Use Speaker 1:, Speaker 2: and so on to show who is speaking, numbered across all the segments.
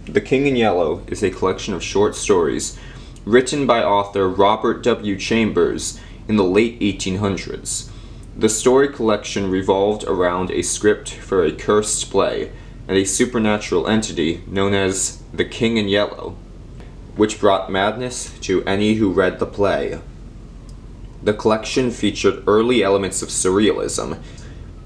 Speaker 1: The King in Yellow is a collection of short stories written by author Robert W. Chambers in the late 1800s. The story collection revolved around a script for a cursed play and a supernatural entity known as the King in Yellow, which brought madness to any who read the play. The collection featured early elements of surrealism,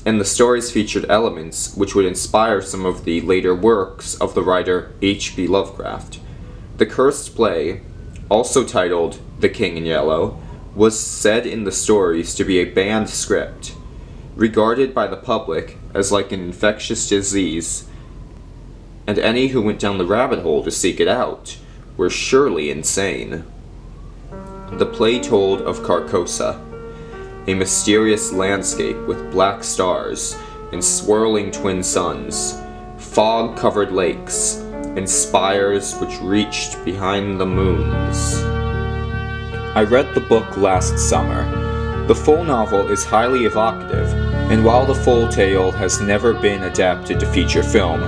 Speaker 1: and the stories featured elements which would inspire some of the later works of the writer H.P. Lovecraft. The cursed play, also titled The King in Yellow, was said in the stories to be a banned script, regarded by the public as like an infectious disease, and any who went down the rabbit hole to seek it out were surely insane. The play told of Carcosa, a mysterious landscape with black stars and swirling twin suns, fog-covered lakes, and spires which reached behind the moons. I read the book last summer. The full novel is highly evocative, and while the full tale has never been adapted to feature film,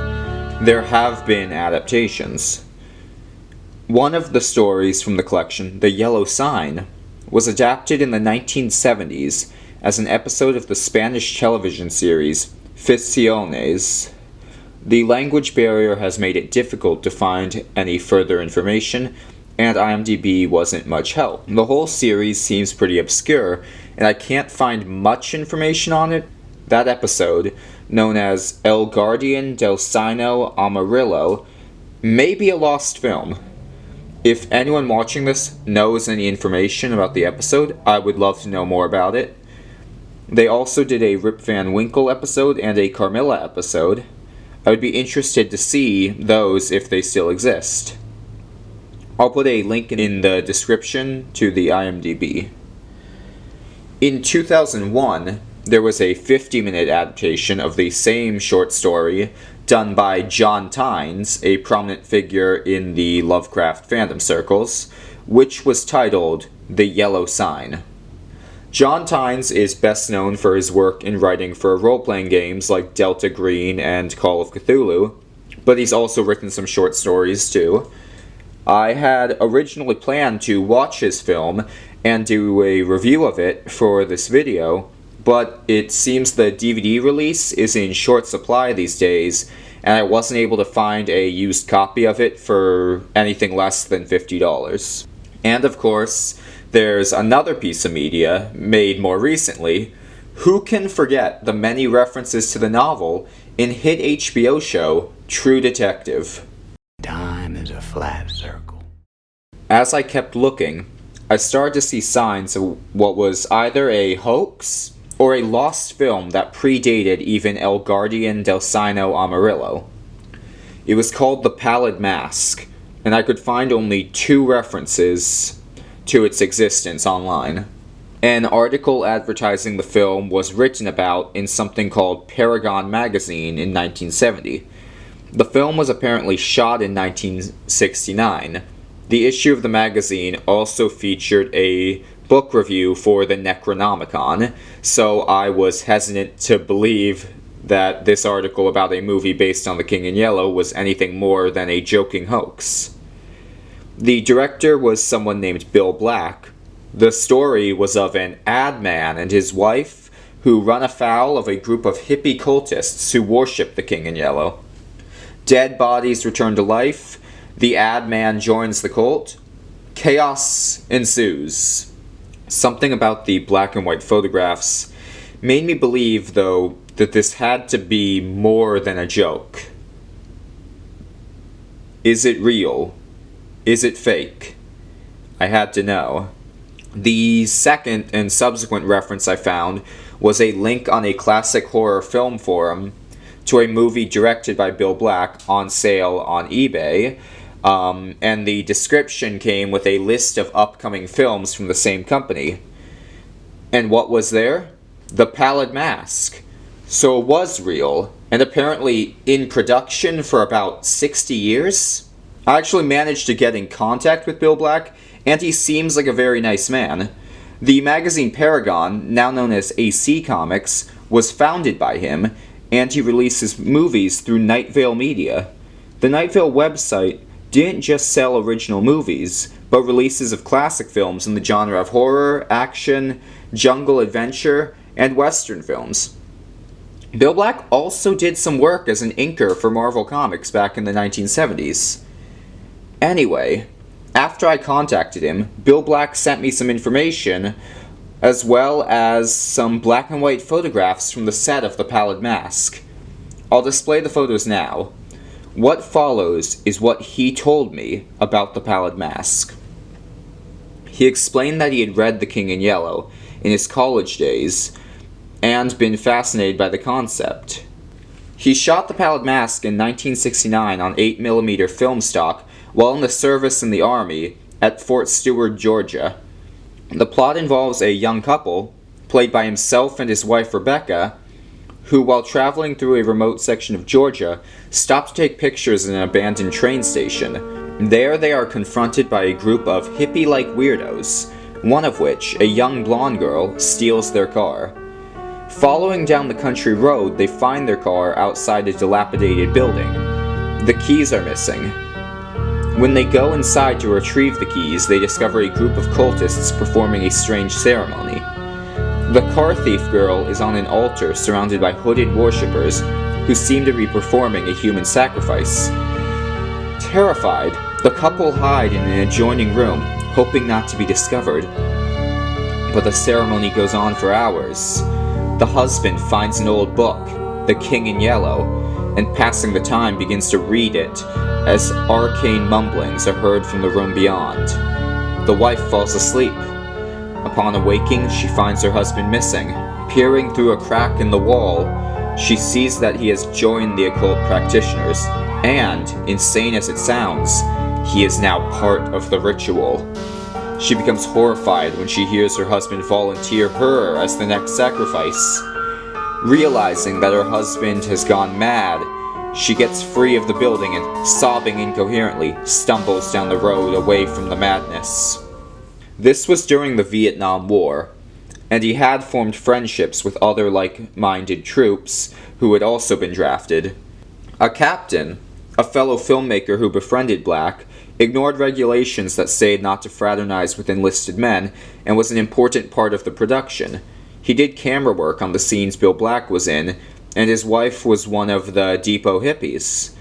Speaker 1: there have been adaptations. One of the stories from the collection, The Yellow Sign, was adapted in the 1970s as an episode of the Spanish television series Fistiones. The language barrier has made it difficult to find any further information, and IMDb wasn't much help. The whole series seems pretty obscure, and I can't find much information on it. That episode, known as El Guardian del Sino Amarillo, may be a lost film. If anyone watching this knows any information about the episode, I would love to know more about it. They also did a Rip Van Winkle episode and a Carmilla episode. I would be interested to see those if they still exist. I'll put a link in the description to the IMDb. In 2001, there was a 50-minute adaptation of the same short story done by John Tynes, a prominent figure in the Lovecraft fandom circles, which was titled The Yellow Sign. John Tynes is best known for his work in writing for role-playing games like Delta Green and Call of Cthulhu, but he's also written some short stories too. I had originally planned to watch his film and do a review of it for this video, but it seems the DVD release is in short supply these days, and I wasn't able to find a used copy of it for anything less than $50. And of course, there's another piece of media, made more recently. Who can forget the many references to the novel in hit HBO show True Detective?
Speaker 2: Time is a flat circle.
Speaker 1: As I kept looking, I started to see signs of what was either a hoax or a lost film that predated even El Guardian del Sino Amarillo. It was called The Pallid Mask, and I could find only 2 references to its existence online. An article advertising the film was written about in something called Paragon magazine in 1970. The film was apparently shot in 1969. The issue of the magazine also featured a book review for the Necronomicon, so I was hesitant to believe that this article about a movie based on The King in Yellow was anything more than a joking hoax. The director was someone named Bill Black. The story was of an ad man and his wife who run afoul of a group of hippie cultists who worship the King in Yellow. Dead bodies return to life, the ad man joins the cult, chaos ensues. Something about the black and white photographs made me believe, though, that this had to be more than a joke. Is it real? Is it fake? I had to know. The second and subsequent reference I found was a link on a classic horror film forum to a movie directed by Bill Black on sale on eBay, and the description came with a list of upcoming films from the same company. And what was there? The Pallid Mask. So it was real, and apparently in production for about 60 years? I actually managed to get in contact with Bill Black, and he seems like a very nice man. The magazine Paragon, now known as AC Comics, was founded by him, and he releases movies through Night Vale Media. The Night Vale website didn't just sell original movies, but releases of classic films in the genre of horror, action, jungle adventure, and western films. Bill Black also did some work as an inker for Marvel Comics back in the 1970s. Anyway, after I contacted him, Bill Black sent me some information, as well as some black and white photographs from the set of The Pallid Mask. I'll display the photos now. What follows is what he told me about The Pallid Mask. He explained that he had read The King in Yellow in his college days, and been fascinated by the concept. He shot The Pallid Mask in 1969 on 8mm film stock while in the service in the Army at Fort Stewart, Georgia. The plot involves a young couple, played by himself and his wife Rebecca, who, while traveling through a remote section of Georgia, stop to take pictures in an abandoned train station. There they are confronted by a group of hippie-like weirdos, one of which, a young blonde girl, steals their car. Following down the country road, they find their car outside a dilapidated building. The keys are missing. When they go inside to retrieve the keys, they discover a group of cultists performing a strange ceremony. The car thief girl is on an altar surrounded by hooded worshippers who seem to be performing a human sacrifice. Terrified, the couple hide in an adjoining room, hoping not to be discovered. But the ceremony goes on for hours. The husband finds an old book, The King in Yellow, and passing the time begins to read it as arcane mumblings are heard from the room beyond. The wife falls asleep. Upon awaking, she finds her husband missing. Peering through a crack in the wall, she sees that he has joined the occult practitioners, and, insane as it sounds, he is now part of the ritual. She becomes horrified when she hears her husband volunteer her as the next sacrifice. Realizing that her husband has gone mad, she gets free of the building and, sobbing incoherently, stumbles down the road away from the madness. This was during the Vietnam War, and he had formed friendships with other like-minded troops who had also been drafted. A captain, a fellow filmmaker who befriended Black, ignored regulations that said not to fraternize with enlisted men, and was an important part of the production. He did camera work on the scenes Bill Black was in, and his wife was one of the depot hippies.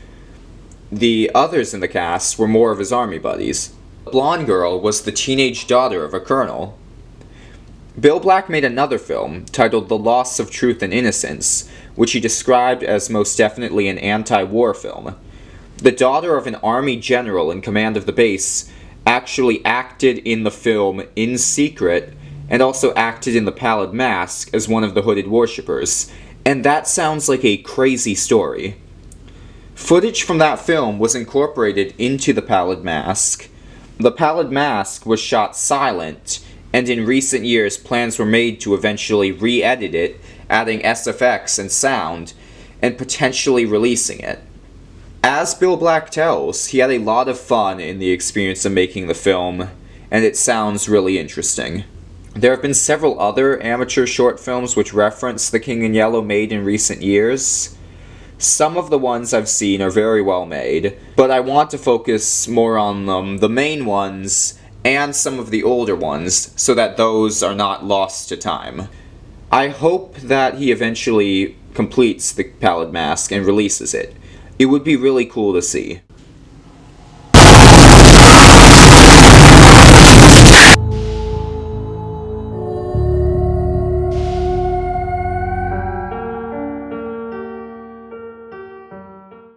Speaker 1: The others in the cast were more of his army buddies. The blonde girl was the teenage daughter of a colonel. Bill Black made another film, titled The Loss of Truth and Innocence, which he described as most definitely an anti-war film. The daughter of an army general in command of the base actually acted in the film in secret, and also acted in The Pallid Mask as one of the hooded worshippers, and that sounds like a crazy story. Footage from that film was incorporated into The Pallid Mask. The Pallid Mask was shot silent, and in recent years plans were made to eventually re-edit it, adding SFX and sound, and potentially releasing it. As Bill Black tells, he had a lot of fun in the experience of making the film, and it sounds really interesting. There have been several other amateur short films which reference The King in Yellow made in recent years. Some of the ones I've seen are very well made, but I want to focus more on the main ones and some of the older ones, so that those are not lost to time. I hope that he eventually completes The Pallid Mask and releases it. It would be really cool to see.